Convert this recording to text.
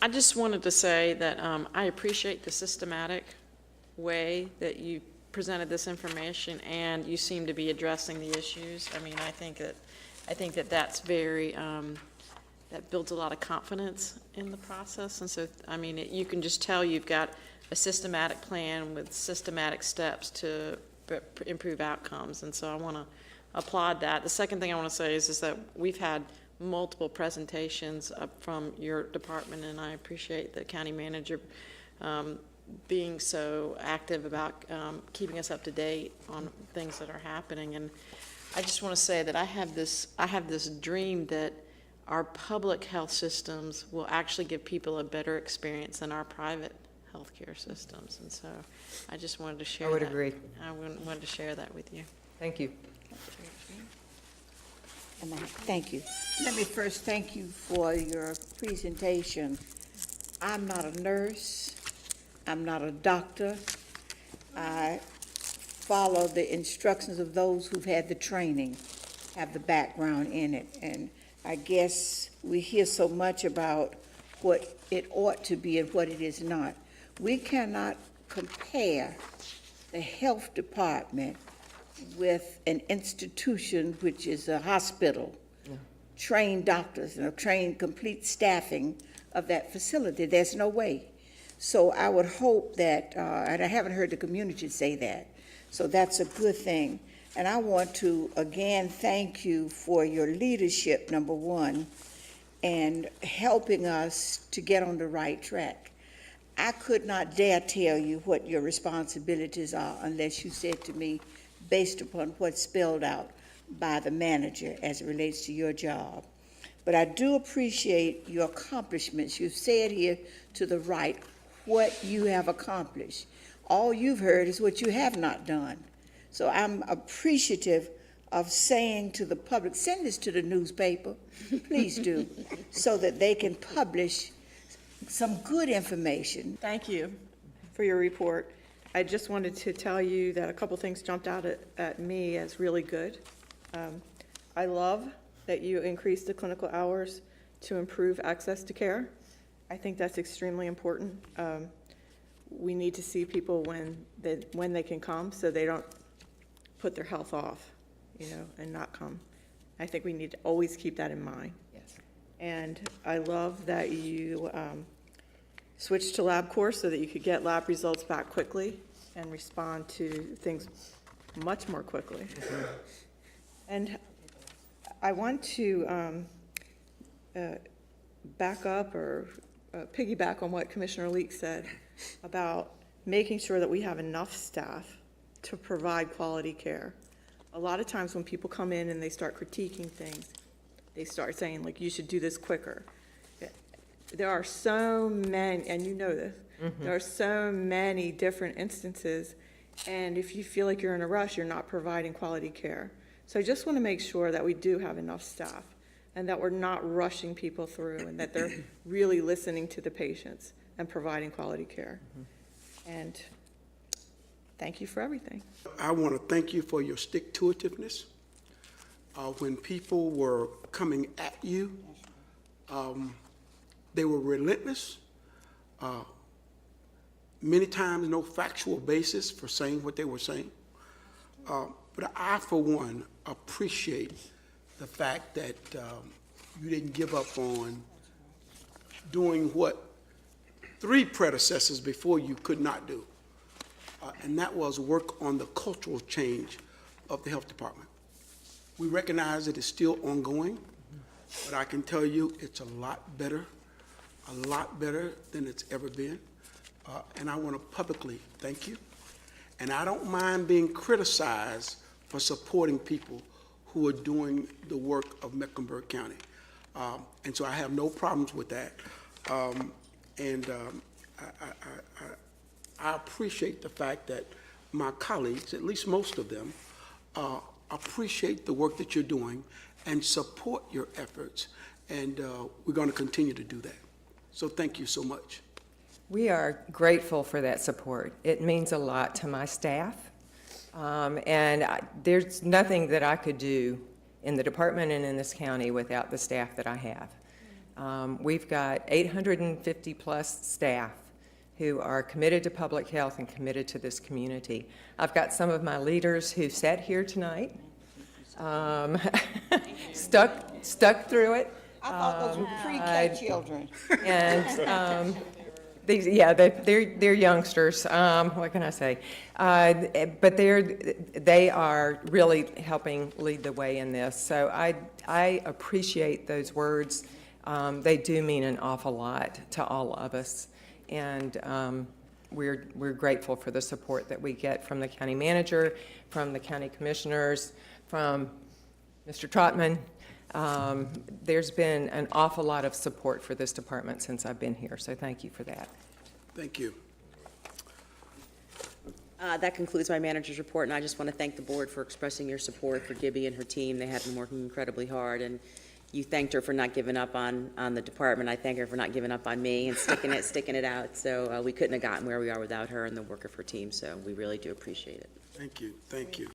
I just wanted to say that I appreciate the systematic way that you presented this information, and you seem to be addressing the issues. I mean, I think that that's very, that builds a lot of confidence in the process. And so, I mean, you can just tell you've got a systematic plan with systematic steps to improve outcomes. And so I want to applaud that. The second thing I want to say is that we've had multiple presentations from your department, and I appreciate the county manager being so active about keeping us up to date on things that are happening. And I just want to say that I have this dream that our public health systems will actually give people a better experience than our private healthcare systems. And so I just wanted to share that. I would agree. I wanted to share that with you. Thank you. Thank you. Let me first thank you for your presentation. I'm not a nurse. I'm not a doctor. I follow the instructions of those who've had the training, have the background in it. And I guess we hear so much about what it ought to be and what it is not. We cannot compare the health department with an institution which is a hospital, trained doctors, trained complete staffing of that facility. There's no way. So I would hope that, and I haven't heard the community say that, so that's a good thing. And I want to again thank you for your leadership, number one, and helping us to get on the right track. I could not dare tell you what your responsibilities are unless you said to me, based upon what's spelled out by the manager as it relates to your job. But I do appreciate your accomplishments. You've said here to the right what you have accomplished. All you've heard is what you have not done. So I'm appreciative of saying to the public, send this to the newspaper, please do, so that they can publish some good information. Thank you for your report. I just wanted to tell you that a couple things jumped out at me as really good. I love that you increased the clinical hours to improve access to care. I think that's extremely important. We need to see people when they can come, so they don't put their health off, and not come. I think we need to always keep that in mind. Yes. And I love that you switched to LabCorp so that you could get lab results back quickly and respond to things much more quickly. Mm-hmm. And I want to back up or piggyback on what Commissioner Leek said about making sure that we have enough staff to provide quality care. A lot of times when people come in and they start critiquing things, they start saying, like, you should do this quicker. There are so many, and you know this, there are so many different instances, and if you feel like you're in a rush, you're not providing quality care. So I just want to make sure that we do have enough staff and that we're not rushing people through and that they're really listening to the patients and providing quality care. And thank you for everything. I want to thank you for your stick-to-itiveness. When people were coming at you, they were relentless. Many times no factual basis for saying what they were saying. But I, for one, appreciate the fact that you didn't give up on doing what 3 predecessors before you could not do. And that was work on the cultural change of the health department. We recognize it is still ongoing, but I can tell you it's a lot better than it's ever been. And I want to publicly thank you. And I don't mind being criticized for supporting people who are doing the work of Mecklenburg County. And so I have no problems with that. I appreciate the fact that my colleagues, at least most of them, appreciate the work that you're doing and support your efforts. And we're going to continue to do that. So thank you so much. We are grateful for that support. It means a lot to my staff. There's nothing that I could do in the department and in this county without the staff that I have. We've got 850-plus staff who are committed to public health and committed to this community. I've got some of my leaders who sat here tonight, stuck through it. I thought those were pre-K children. And they're youngsters. What can I say? But they are really helping lead the way in this. So I appreciate those words. They do mean an awful lot to all of us, and we're grateful for the support that we get from the county manager, from the county commissioners, from Mr. Trotman. There's been an awful lot of support for this department since I've been here, so thank you for that. Thank you. That concludes my manager's report, and I just want to thank the board for expressing your support for Gibby and her team. They have been working incredibly hard, and you thanked her for not giving up on the department. I thank her for not giving up on me and sticking it out. So we couldn't have gotten where we are without her and the work of her team, so we really do appreciate it. Thank you. Thank you.